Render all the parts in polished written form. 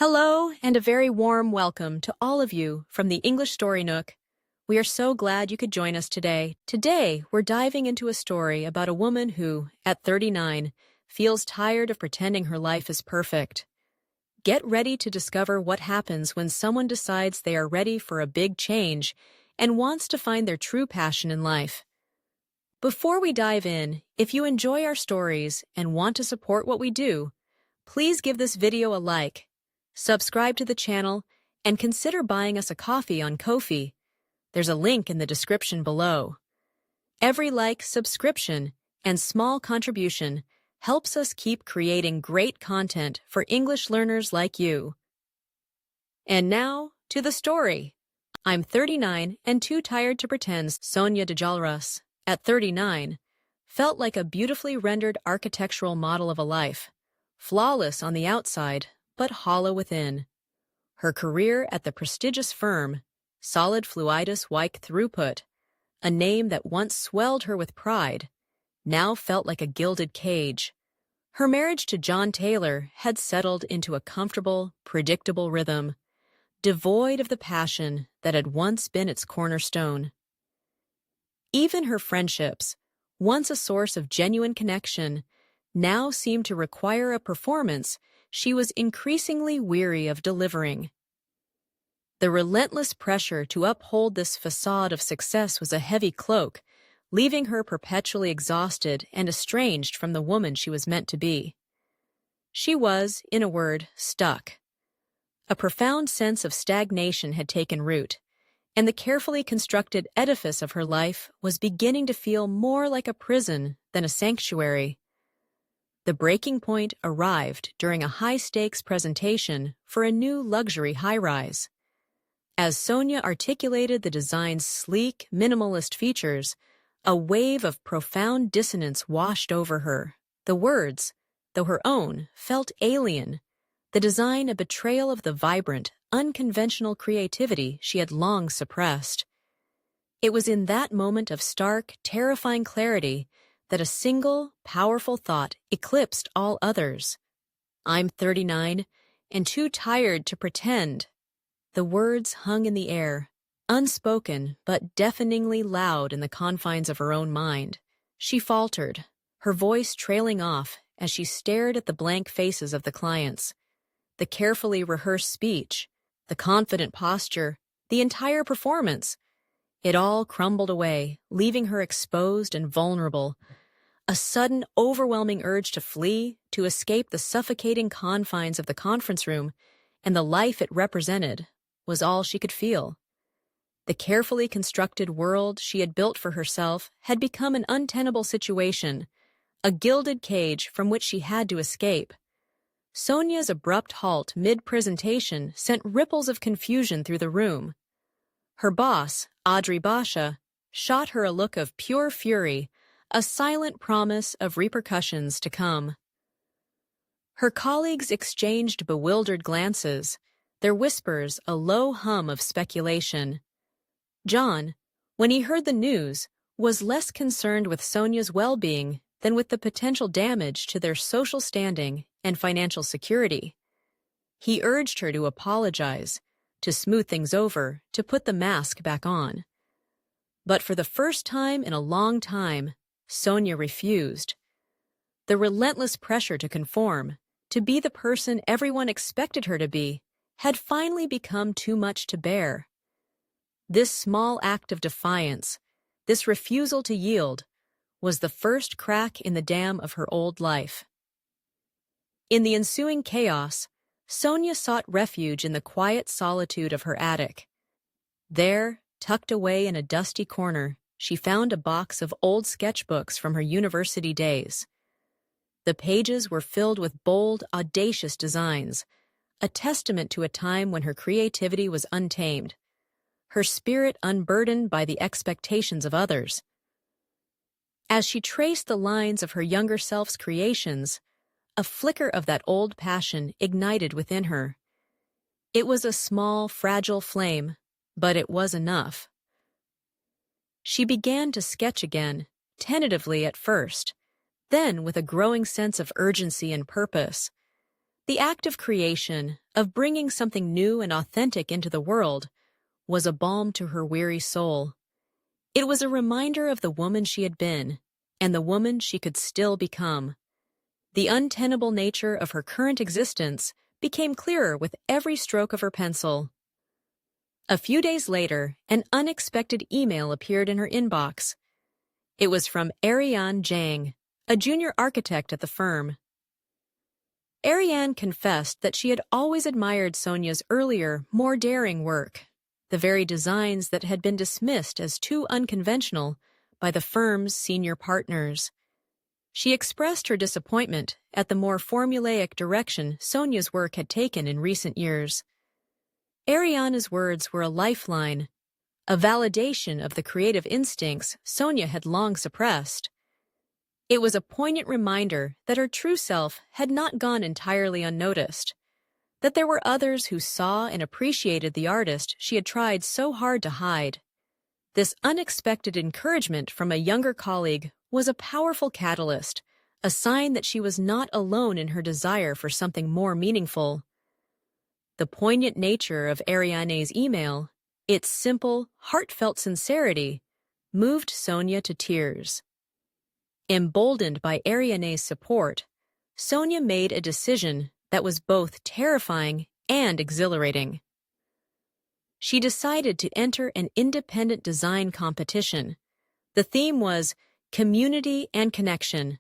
Hello, and a very warm welcome to all of you from the English Story Nook. We are so glad you could join us today. Today, we're diving into a story about a woman who, at 39, feels tired of pretending her life is perfect. Get ready to discover what happens when someone decides they are ready for a big change and wants to find their true passion in life. Before we dive in, if you enjoy our stories and want to support what we do, please give this video a like, subscribe to the channel, and consider buying us a coffee on Ko-fi. There's a link in the description below. Every like, subscription, and small contribution helps us keep creating great content for English learners like you. And now, to the story. I'm 39 and too tired to pretend. Sonia Dejalras, at 39, felt like a beautifully rendered architectural model of a life, flawless on the outside, but hollow within. Her career at the prestigious firm, Solid Fluidus Wyke Throughput, a name that once swelled her with pride, now felt like a gilded cage. Her marriage to John Taylor had settled into a comfortable, predictable rhythm, devoid of the passion that had once been its cornerstone. Even her friendships, once a source of genuine connection, now seemed to require a performance she was increasingly weary of delivering. The relentless pressure to uphold this facade of success was a heavy cloak, leaving her perpetually exhausted and estranged from the woman she was meant to be. She was, in a word, stuck. A profound sense of stagnation had taken root, and the carefully constructed edifice of her life was beginning to feel more like a prison than a sanctuary. The breaking point arrived during a high-stakes presentation for a new luxury high-rise. As Sonia articulated the design's sleek, minimalist features, a wave of profound dissonance washed over her. The words, though her own, felt alien, the design a betrayal of the vibrant, unconventional creativity she had long suppressed. It was in that moment of stark, terrifying clarity that a single, powerful thought eclipsed all others. I'm 39 and too tired to pretend. The words hung in the air, unspoken but deafeningly loud in the confines of her own mind. She faltered, her voice trailing off as she stared at the blank faces of the clients. The carefully rehearsed speech, the confident posture, the entire performance. It all crumbled away, leaving her exposed and vulnerable. A sudden, overwhelming urge to flee, to escape the suffocating confines of the conference room and the life it represented, was all she could feel. The carefully constructed world she had built for herself had become an untenable situation, a gilded cage from which she had to escape. Sonia's abrupt halt mid-presentation sent ripples of confusion through the room. Her boss, Audrey Basha, shot her a look of pure fury, a silent promise of repercussions to come. Her colleagues exchanged bewildered glances, their whispers a low hum of speculation. John, when he heard the news, was less concerned with Sonia's well-being than with the potential damage to their social standing and financial security. He urged her to apologize, to smooth things over, to put the mask back on. But for the first time in a long time, Sonia refused. The relentless pressure to conform, to be the person everyone expected her to be, had finally become too much to bear. This small act of defiance, this refusal to yield, was the first crack in the dam of her old life. In the ensuing chaos, Sonia sought refuge in the quiet solitude of her attic. There, tucked away in a dusty corner, she found a box of old sketchbooks from her university days. The pages were filled with bold, audacious designs, a testament to a time when her creativity was untamed, her spirit unburdened by the expectations of others. As she traced the lines of her younger self's creations, a flicker of that old passion ignited within her. It was a small, fragile flame, but it was enough. She began to sketch again, tentatively at first, then with a growing sense of urgency and purpose. The act of creation, of bringing something new and authentic into the world, was a balm to her weary soul. It was a reminder of the woman she had been, and the woman she could still become. The untenable nature of her current existence became clearer with every stroke of her pencil. A few days later, an unexpected email appeared in her inbox. It was from Ariane Zhang, a junior architect at the firm. Ariane confessed that she had always admired Sonia's earlier, more daring work, the very designs that had been dismissed as too unconventional by the firm's senior partners. She expressed her disappointment at the more formulaic direction Sonia's work had taken in recent years. Ariane's words were a lifeline, a validation of the creative instincts Sonia had long suppressed. It was a poignant reminder that her true self had not gone entirely unnoticed, that there were others who saw and appreciated the artist she had tried so hard to hide. This unexpected encouragement from a younger colleague was a powerful catalyst, a sign that she was not alone in her desire for something more meaningful. The poignant nature of Ariane's email, its simple, heartfelt sincerity, moved Sonia to tears. Emboldened by Ariane's support, Sonia made a decision that was both terrifying and exhilarating. She decided to enter an independent design competition. The theme was community and connection,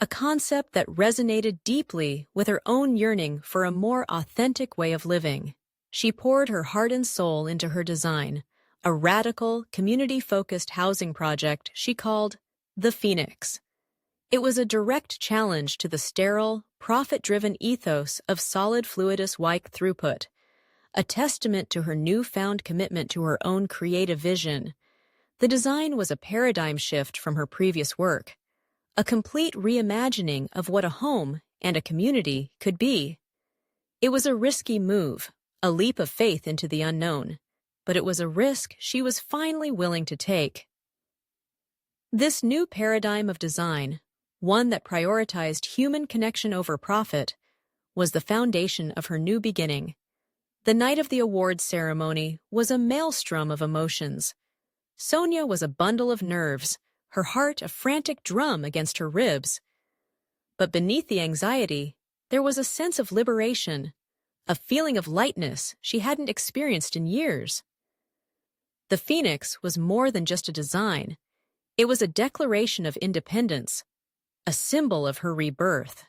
a concept that resonated deeply with her own yearning for a more authentic way of living. She poured her heart and soul into her design, a radical, community-focused housing project she called The Phoenix. It was a direct challenge to the sterile, profit-driven ethos of solid fluidus weich throughput, a testament to her newfound commitment to her own creative vision. The design was a paradigm shift from her previous work, a complete reimagining of what a home and a community could be. It was a risky move, a leap of faith into the unknown, but it was a risk she was finally willing to take. This new paradigm of design, one that prioritized human connection over profit, was the foundation of her new beginning. The night of the awards ceremony was a maelstrom of emotions. Sonia was a bundle of nerves, her heart a frantic drum against her ribs. But beneath the anxiety, there was a sense of liberation, a feeling of lightness she hadn't experienced in years. The Phoenix was more than just a design. It was a declaration of independence, a symbol of her rebirth.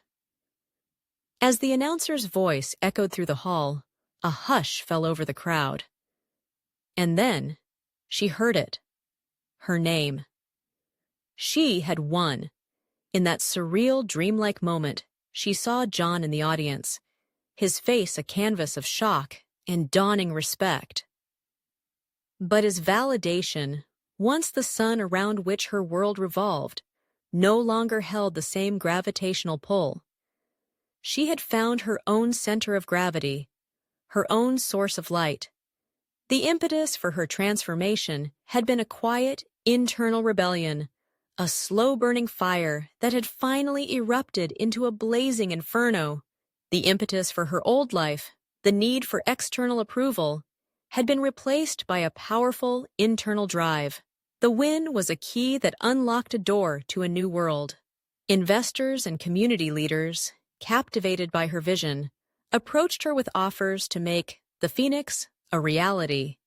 As the announcer's voice echoed through the hall, a hush fell over the crowd. And then, she heard it. Her name. She had won. In that surreal, dreamlike moment, she saw John in the audience, his face a canvas of shock and dawning respect. But his validation, once the sun around which her world revolved, no longer held the same gravitational pull. She had found her own center of gravity, her own source of light. The impetus for her transformation had been a quiet, internal rebellion, a slow-burning fire that had finally erupted into a blazing inferno. The impetus for her old life, the need for external approval, had been replaced by a powerful internal drive. The win was a key that unlocked a door to a new world. Investors and community leaders, captivated by her vision, approached her with offers to make the Phoenix a reality.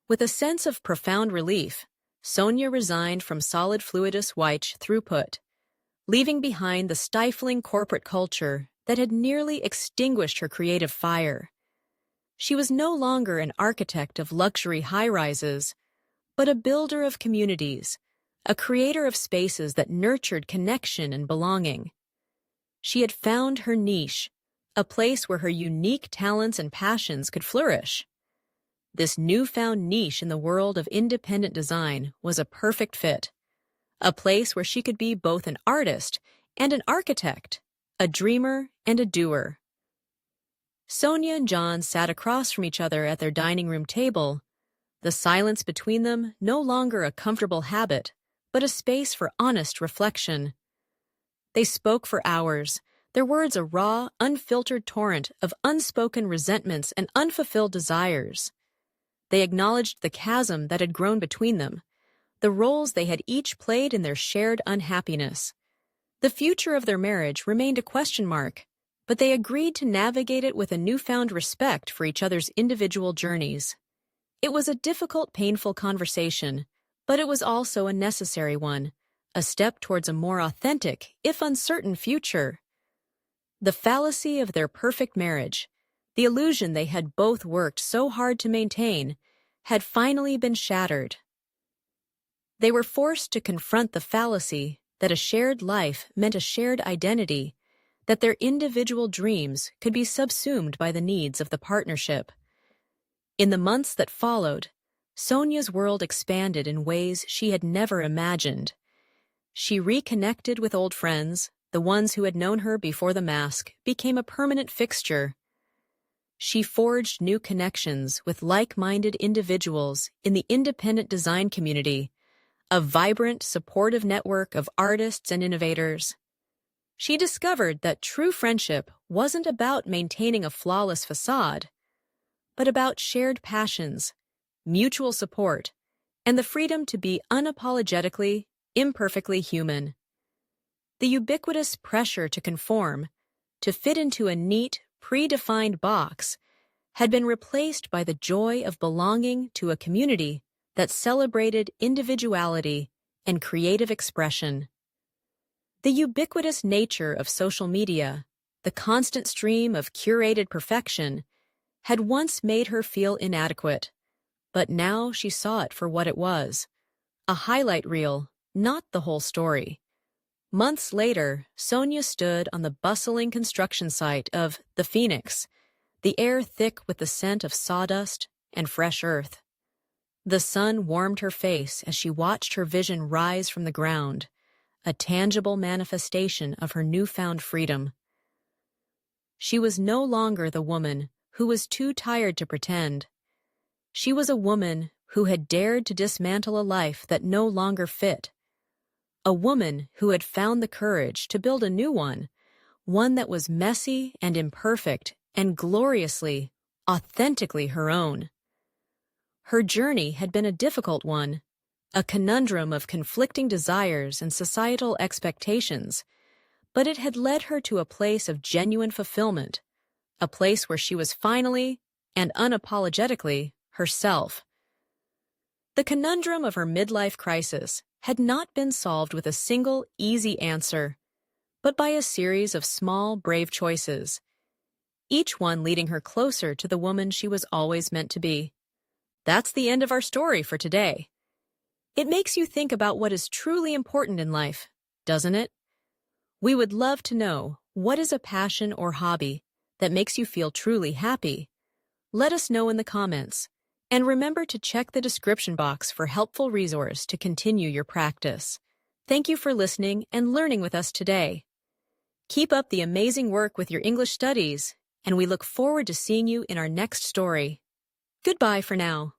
With a sense of profound relief, Sonia resigned from solid fluidus weich throughput, leaving behind the stifling corporate culture that had nearly extinguished her creative fire. She was no longer an architect of luxury high-rises, but a builder of communities, a creator of spaces that nurtured connection and belonging. She had found her niche, a place where her unique talents and passions could flourish. This newfound niche in the world of independent design was a perfect fit, a place where she could be both an artist and an architect, a dreamer and a doer. Sonia and John sat across from each other at their dining room table, the silence between them no longer a comfortable habit, but a space for honest reflection. They spoke for hours, their words a raw, unfiltered torrent of unspoken resentments and unfulfilled desires. They acknowledged the chasm that had grown between them, the roles they had each played in their shared unhappiness. The future of their marriage remained a question mark, but they agreed to navigate it with a newfound respect for each other's individual journeys. It was a difficult, painful conversation, but it was also a necessary one, a step towards a more authentic, if uncertain, future. The fallacy of their perfect marriage, the illusion they had both worked so hard to maintain, had finally been shattered. They were forced to confront the fallacy that a shared life meant a shared identity, that their individual dreams could be subsumed by the needs of the partnership. In the months that followed, Sonia's world expanded in ways she had never imagined. She reconnected with old friends, the ones who had known her before the mask became a permanent fixture. She forged new connections with like-minded individuals in the independent design community, a vibrant, supportive network of artists and innovators. She discovered that true friendship wasn't about maintaining a flawless facade, but about shared passions, mutual support, and the freedom to be unapologetically, imperfectly human. The ubiquitous pressure to conform, to fit into a neat, predefined box, had been replaced by the joy of belonging to a community that celebrated individuality and creative expression. The ubiquitous nature of social media, the constant stream of curated perfection, had once made her feel inadequate, but now she saw it for what it was, a highlight reel, not the whole story. Months later, Sonia stood on the bustling construction site of the Phoenix, the air thick with the scent of sawdust and fresh earth. The sun warmed her face as she watched her vision rise from the ground, a tangible manifestation of her newfound freedom. She was no longer the woman who was too tired to pretend. She was a woman who had dared to dismantle a life that no longer fit. A woman who had found the courage to build a new one that was messy and imperfect and gloriously, authentically her own. Her journey had been a difficult one, a conundrum of conflicting desires and societal expectations, but it had led her to a place of genuine fulfillment, a place where she was finally, and unapologetically, herself. The conundrum of her midlife crisis had not been solved with a single, easy answer, but by a series of small, brave choices, each one leading her closer to the woman she was always meant to be. That's the end of our story for today. It makes you think about what is truly important in life, doesn't it? We would love to know, what is a passion or hobby that makes you feel truly happy? Let us know in the comments. And remember to check the description box for helpful resources to continue your practice. Thank you for listening and learning with us today. Keep up the amazing work with your English studies, and we look forward to seeing you in our next story. Goodbye for now.